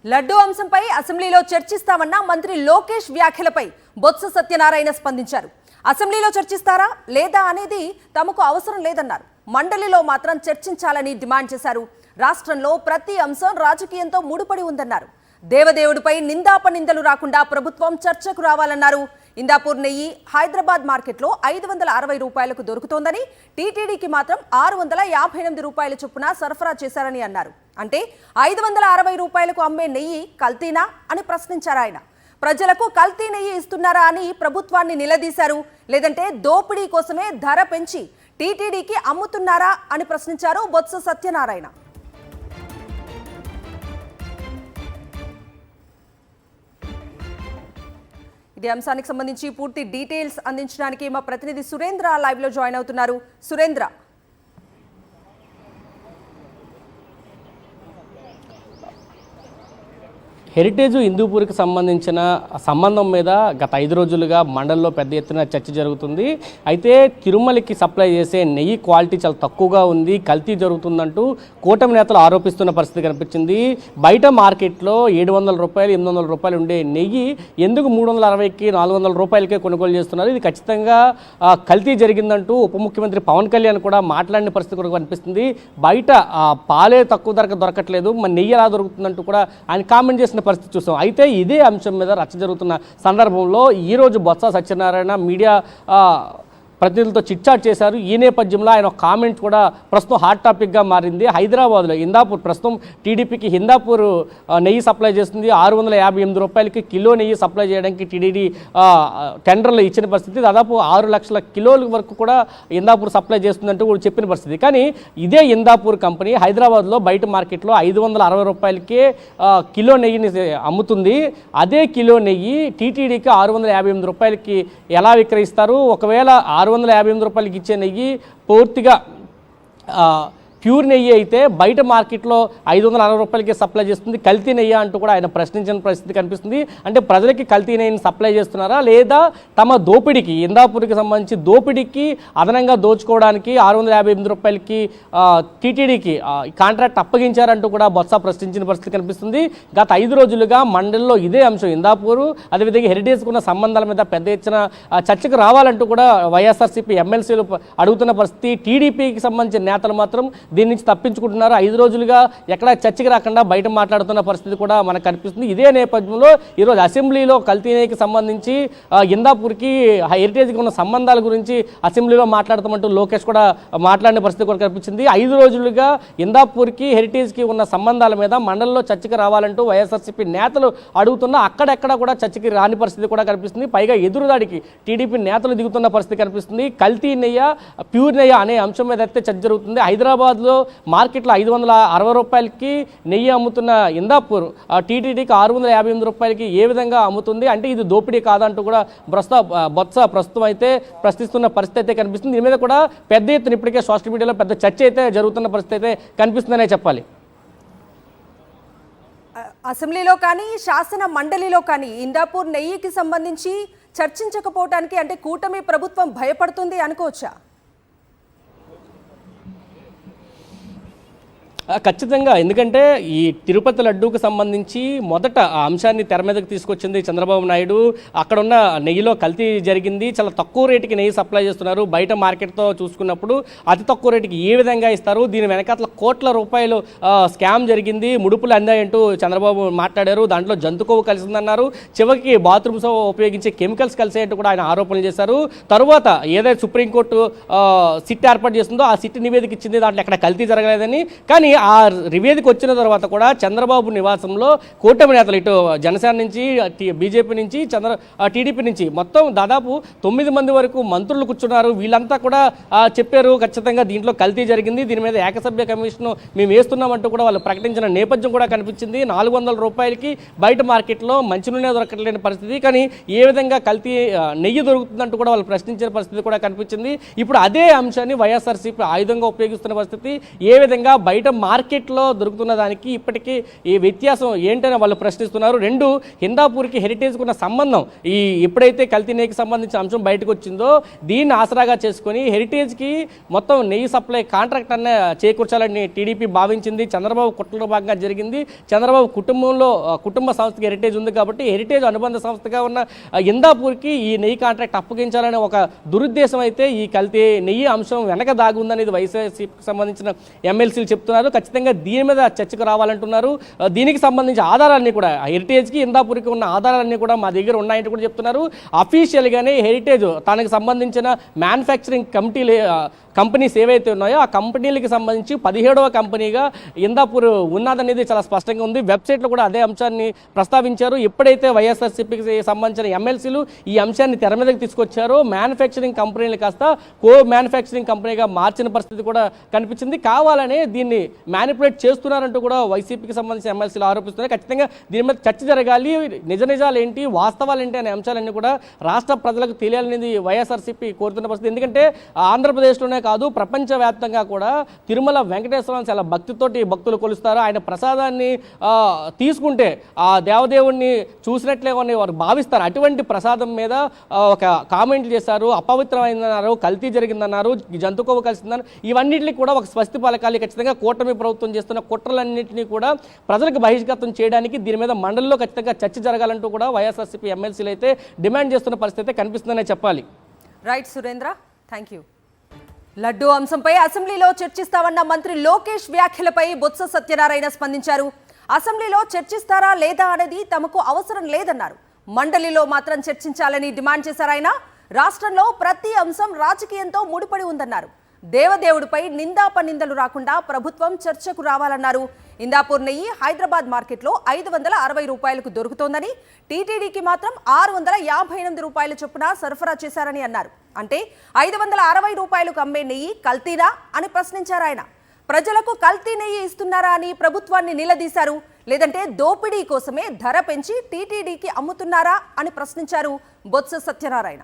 లడ్డూ అంశంపై అసెంబ్లీలో చర్చిస్తామన్న మంత్రి లోకేష్ వ్యాఖ్యలపై బొత్స సత్యనారాయణ స్పందించారు. అసెంబ్లీలో చర్చిస్తారా లేదా అనేది తమకు అవసరం లేదన్నారు. మండలిలో మాత్రం చర్చించాలని డిమాండ్ చేశారు. రాష్ట్రంలో ప్రతి అంశం రాజకీయంతో ముడిపడి ఉందన్నారు. దేవదేవుడిపై నిందాపనిందలు రాకుండా ప్రభుత్వం చర్చకు రావాలన్నారు. ఇందాపూర్ నెయ్యి హైదరాబాద్ మార్కెట్లో 560 రూపాయలకు దొరుకుతోందని, టీటీడీకి మాత్రం 658 రూపాయల చొప్పున సరఫరా చేశారని అన్నారు. అంటే 560 రూపాయలకు అమ్మే నెయ్యి కల్తీనా అని ప్రశ్నించారు ఆయన. ప్రజలకు కల్తీ నెయ్యి ఇస్తున్నారా అని ప్రభుత్వాన్ని నిలదీశారు. లేదంటే దోపిడీ కోసమే ధర పెంచి టీటీడీకి అమ్ముతున్నారా అని ప్రశ్నించారు బొత్స సత్యనారాయణ. ఇదే అంశానికి సంబంధించి పూర్తి డీటెయిల్స్ అందించడానికి మా ప్రతినిధి సురేంద్ర లైవ్ లో జాయిన్ అవుతున్నారు. సురేంద్ర, హెరిటేజ్ హిందూపూర్కి సంబంధించిన సంబంధం మీద గత 5 రోజులుగా మండలిలో పెద్ద ఎత్తున చర్చ జరుగుతుంది. అయితే తిరుమలకి సప్లై చేసే నెయ్యి క్వాలిటీ చాలా తక్కువగా ఉంది, కల్తీ జరుగుతుందంటూ కూటమి నేతలు ఆరోపిస్తున్న పరిస్థితి కనిపించింది. బయట మార్కెట్లో 700 రూపాయలు 800 రూపాయలు ఉండే నెయ్యి ఎందుకు 360కి 400 రూపాయలకే కొనుగోలు చేస్తున్నారు? ఇది ఖచ్చితంగా కల్తీ జరిగిందంటూ ఉప ముఖ్యమంత్రి పవన్ కళ్యాణ్ కూడా మాట్లాడిన పరిస్థితి కూడా కనిపిస్తుంది. బయట పాలే తక్కువ ధరకు దొరకట్లేదు, మరి నెయ్యి ఎలా దొరుకుతుందంటూ కూడా ఆయన కామెంట్ చేసిన పరిస్థితి చూస్తాం. అయితే ఇదే అంశం మీద రచ్చ జరుగుతున్న సందర్భంలో ఈరోజు బొత్స సత్యనారాయణ మీడియా ప్రతినిధులతో చిట్చాట్ చేశారు. ఈ నేపథ్యంలో ఆయన కామెంట్ కూడా ప్రస్తుతం హాట్ టాపిక్గా మారింది. హైదరాబాద్లో హిందాపూర్, ప్రస్తుతం టీడీపీకి హిందాపూర్ నెయ్యి సప్లై చేస్తుంది. 658 రూపాయలకి కిలో నెయ్యి సప్లై చేయడానికి టీడీడీ టెండర్లు ఇచ్చిన పరిస్థితి. దాదాపు 6 లక్షల కిలోల వరకు కూడా హిందాపూర్ సప్లై చేస్తుందంటూ కూడా చెప్పిన పరిస్థితి. కానీ ఇదే హిందాపూర్ కంపెనీ హైదరాబాద్లో బయట మార్కెట్లో 560 రూపాయలకే కిలో నెయ్యిని అమ్ముతుంది. అదే కిలో నెయ్యి టీటీడీకి 658 రూపాయలకి ఎలా విక్రయిస్తారు? ఒకవేళ 658 రూపాయలకి ఇచ్చే నెయ్యి పూర్తిగా ప్యూర్ నెయ్యి అయితే బయట మార్కెట్లో 560 రూపాయలకి సప్లై చేస్తుంది, కల్తీ నెయ్యి అంటూ కూడా ఆయన ప్రశ్నించిన పరిస్థితి కనిపిస్తుంది. అంటే ప్రజలకి కల్తీ నెయ్యిని సప్లై చేస్తున్నారా లేదా తమ దోపిడీకి, ఇందాపూర్కి సంబంధించి దోపిడీకి అదనంగా దోచుకోవడానికి 658 రూపాయలకి టీటీడీకి కాంట్రాక్ట్ అప్పగించారంటూ కూడా బొత్స ప్రశ్నించిన పరిస్థితి కనిపిస్తుంది. గత 5 రోజులుగా మండలిలో ఇదే అంశం, ఇందాపూరు అదేవిధంగా హెరిటేజ్కి ఉన్న సంబంధాల మీద పెద్ద ఎత్తున చర్చకు రావాలంటూ కూడా వైఎస్ఆర్సీపీ ఎమ్మెల్సీలు అడుగుతున్న పరిస్థితి. టీడీపీకి సంబంధించిన నేతలు మాత్రం దీని నుంచి తప్పించుకుంటున్నారు. 5 రోజులుగా ఎక్కడ చర్చకి రాకుండా బయట మాట్లాడుతున్న పరిస్థితి కూడా మనకు కనిపిస్తుంది. ఇదే నేపథ్యంలో ఈరోజు అసెంబ్లీలో కల్తీ నెయ్యికి సంబంధించి ఇందాపూర్కి హెరిటేజ్కి ఉన్న సంబంధాల గురించి అసెంబ్లీలో మాట్లాడతామంటూ లోకేష్ కూడా మాట్లాడిన పరిస్థితి కూడా కనిపించింది. 5 రోజులుగా ఇందాపూర్కి హెరిటేజ్కి ఉన్న సంబంధాల మీద మండలిలో చర్చకి రావాలంటూ వైఎస్ఆర్సీపీ నేతలు అడుగుతున్నా అక్కడెక్కడ కూడా చర్చకి రాని పరిస్థితి కూడా కనిపిస్తుంది. పైగా ఎదురుదాడికి టీడీపీ నేతలు దిగుతున్న పరిస్థితి కనిపిస్తుంది. కల్తీ నెయ్య ప్యూర్ నెయ్య అనే అంశం మీద అయితే చర్చ జరుగుతుంది. హైదరాబాద్లో మార్కెట్లో 560 రూపాయలకి నెయ్యి అమ్ముతున్న ఇందాపూర్ టీటీడీకి 658 రూపాయలకి ఏ విధంగా అమ్ముతుంది? అంటే ఇది దోపిడీ కాదంటూ కూడా బొత్స ప్రస్తుతం అయితే ప్రశ్నిస్తున్న పరిస్థితి అయితే కనిపిస్తుంది. దీని మీద కూడా పెద్ద ఎత్తున ఇప్పటికే సోషల్ మీడియాలో పెద్ద చర్చ అయితే జరుగుతున్న పరిస్థితి అయితే కనిపిస్తుందనే చెప్పాలి. అసెంబ్లీలో కానీ శాసన మండలిలో కానీ ఇందాపూర్ నెయ్యికి సంబంధించి చర్చించకపోవటానికి అంటే కూటమి ప్రభుత్వం భయపడుతుంది అనుకోవచ్చా? ఖచ్చితంగా, ఎందుకంటే ఈ తిరుపతి లడ్డూకు సంబంధించి మొదట ఆ అంశాన్ని తెర మీదకి తీసుకొచ్చింది చంద్రబాబు నాయుడు. అక్కడ ఉన్న నెయ్యిలో కల్తీ జరిగింది, చాలా తక్కువ రేటుకి నెయ్యి సప్లై చేస్తున్నారు. బయట మార్కెట్తో చూసుకున్నప్పుడు అతి తక్కువ రేటుకి ఏ విధంగా ఇస్తారు, దీని వెనకాల కోట్ల రూపాయలు స్కామ్ జరిగింది, ముడుపులు అందాయంటూ చంద్రబాబు మాట్లాడారు. దాంట్లో జంతుకోవు కలిసిందన్నారు. చివరికి బాత్రూమ్స్ ఉపయోగించే కెమికల్స్ కలిసేట్టు కూడా ఆయన ఆరోపణలు చేశారు. తరువాత ఏదైతే సుప్రీంకోర్టు సిట్ ఏర్పాటు చేస్తుందో ఆ సిట్ నివేదిక ఇచ్చింది, దాంట్లో ఎక్కడ కల్తీ జరగలేదని. కానీ ఆ నివేదిక వచ్చిన తర్వాత కూడా చంద్రబాబు నివాసంలో కూటమి నేతలు ఇటు జనసేన నుంచి, బీజేపీ నుంచి, టీడీపీ నుంచి మొత్తం దాదాపు 9 మంది వరకు మంత్రులు కూర్చున్నారు. వీళ్ళంతా కూడా చెప్పారు ఖచ్చితంగా దీంట్లో కల్తీ జరిగింది, దీని మీద ఏకసభ్య కమిషన్ మేము వేస్తున్నామంటూ కూడా వాళ్ళు ప్రకటించిన నేపథ్యం కూడా కనిపించింది. 400 రూపాయలకి బయట మార్కెట్లో మంచి నూనె దొరకలేని పరిస్థితి, కానీ ఏ విధంగా కల్తీ నెయ్యి దొరుకుతుందంటూ కూడా వాళ్ళు ప్రశ్నించిన పరిస్థితి కూడా కనిపించింది. ఇప్పుడు అదే అంశాన్ని వైఎస్ఆర్సీపీ ఆయుధంగా ఉపయోగిస్తున్న పరిస్థితి. ఏ విధంగా బయట మార్కెట్లో దొరుకుతున్న దానికి ఇప్పటికీ ఈ వ్యత్యాసం ఏంటని వాళ్ళు ప్రశ్నిస్తున్నారు. రెండు, హిందాపూర్కి హెరిటేజ్కి ఉన్న సంబంధం ఎప్పుడైతే కల్తీ నెయ్యికి సంబంధించిన అంశం బయటకు వచ్చిందో దీన్ని ఆసరాగా చేసుకొని హెరిటేజ్కి మొత్తం నెయ్యి సప్లై కాంట్రాక్ట్ అన్న చేకూర్చాలని టీడీపీ భావించింది. చంద్రబాబు కుట్రలో భాగంగా జరిగింది. చంద్రబాబు కుటుంబ సంస్థకి హెరిటేజ్ ఉంది కాబట్టి హెరిటేజ్ అనుబంధ సంస్థగా ఉన్న ఇందాపూర్కి ఈ నెయ్యి కాంట్రాక్ట్ అప్పగించాలనే ఒక దురుద్దేశం అయితే ఈ కల్తీ నెయ్యి అంశం వెనక దాగి ఉందనేది వైసీపీకి సంబంధించిన ఎమ్మెల్సీలు చెప్తున్నారు. ఖచ్చితంగా దీని మీద చర్చకు రావాలంటున్నారు. దీనికి సంబంధించిన ఆధారాలన్నీ కూడా హెరిటేజ్కి ఇందాపూర్కి ఉన్న ఆధారాలన్నీ కూడా మా దగ్గర ఉన్నాయంటూ కూడా చెప్తున్నారు. అఫీషియల్గానే హెరిటేజ్ తనకు సంబంధించిన మ్యానుఫ్యాక్చరింగ్ కంపెనీస్ ఏవైతే ఉన్నాయో ఆ కంపెనీలకి సంబంధించి 17వ కంపెనీగా ఇందాపూర్ ఉన్నదనేది చాలా స్పష్టంగా ఉంది. వెబ్సైట్లో కూడా అదే అంశాన్ని ప్రస్తావించారు. ఎప్పుడైతే వైఎస్ఆర్సీపీకి సంబంధించిన ఎమ్మెల్సీలు ఈ అంశాన్ని తెర మీదకి తీసుకొచ్చారో మ్యానుఫ్యాక్చరింగ్ కంపెనీలు కాస్త మ్యానుఫ్యాక్చరింగ్ కంపెనీగా మార్చిన పరిస్థితి కూడా కనిపించింది. కావాలనే దీన్ని మ్యానిపులేట్ చేస్తున్నారంటూ కూడా వైసీపీకి సంబంధించిన ఎమ్మెల్సీలు ఆరోపిస్తున్నారు. ఖచ్చితంగా దీని మీద చర్చ జరగాలి. నిజాలు ఏంటి, వాస్తవాలు ఏంటి అనే అంశాలన్నీ కూడా రాష్ట్ర ప్రజలకు తెలియాలనేది వైఎస్ఆర్సీపీ కోరుతున్న పరిస్థితి. ఎందుకంటే ఆంధ్రప్రదేశ్లోనే కాదు ప్రపంచవ్యాప్తంగా కూడా తిరుమల వెంకటేశ్వరం చాలా భక్తులు కొలుస్తారు. ఆయన ప్రసాదాన్ని తీసుకుంటే ఆ దేవదేవుణ్ణి చూసినట్లే వారు భావిస్తారు. అటువంటి ప్రసాదం మీద ఒక కామెంట్లు చేశారు. అపవిత్రమైందన్నారు, కల్తీ జరిగిందన్నారు, జంతుకోవ కలిసిందన్నారు. ఇవన్నింటినీ కూడా ఒక స్వస్తి పలకాలి. ఖచ్చితంగా కూటమి ప్రభుత్వం చేస్తున్న కుట్రలన్నింటినీ కూడా ప్రజలకు బహిష్కృతం చేయడానికి దీని మీద మండలిలో ఖచ్చితంగా చర్చ జరగాలంటూ కూడా వైఎస్ఆర్సీపీ ఎమ్మెల్సీలు అయితే డిమాండ్ చేస్తున్న పరిస్థితి అయితే కనిపిస్తుందనే చెప్పాలి. Right Surendra, thank you. Laddu అంశంపై అసెంబ్లీలో చర్చిస్తామన్న మంత్రి లోకేష్ వ్యాఖ్యలపై బొత్స సత్యనారాయణ స్పందించారు. అసెంబ్లీలో చర్చిస్తారా లేదా అనేది తమకు అవసరం లేదన్నారు. మండలిలో మాత్రం చర్చించాలని డిమాండ్ చేశారు ఆయన. రాష్ట్రంలో ప్రతి అంశం రాజకీయంతో ముడిపడి ఉందన్నారు. దేవదేవుడిపై నిందాపనిందలు రాకుండా ప్రభుత్వం చర్చకు రావాలన్నారు. ఇందాపూర్ నెయ్యి హైదరాబాద్ మార్కెట్లో 560 రూపాయలకు దొరుకుతోందని, టీటీడీకి మాత్రం 658 రూపాయల చొప్పున సరఫరా చేశారని అన్నారు. అంటే 560 రూపాయలకు అమ్మే నెయ్యి కల్తీనా అని ప్రశ్నించారు ఆయన. ప్రజలకు కల్తీ నెయ్యి ఇస్తున్నారా అని ప్రభుత్వాన్ని నిలదీశారు. లేదంటే దోపిడీ కోసమే ధర పెంచి టీటీడీకి అమ్ముతున్నారా అని ప్రశ్నించారు బొత్స సత్యనారాయణ.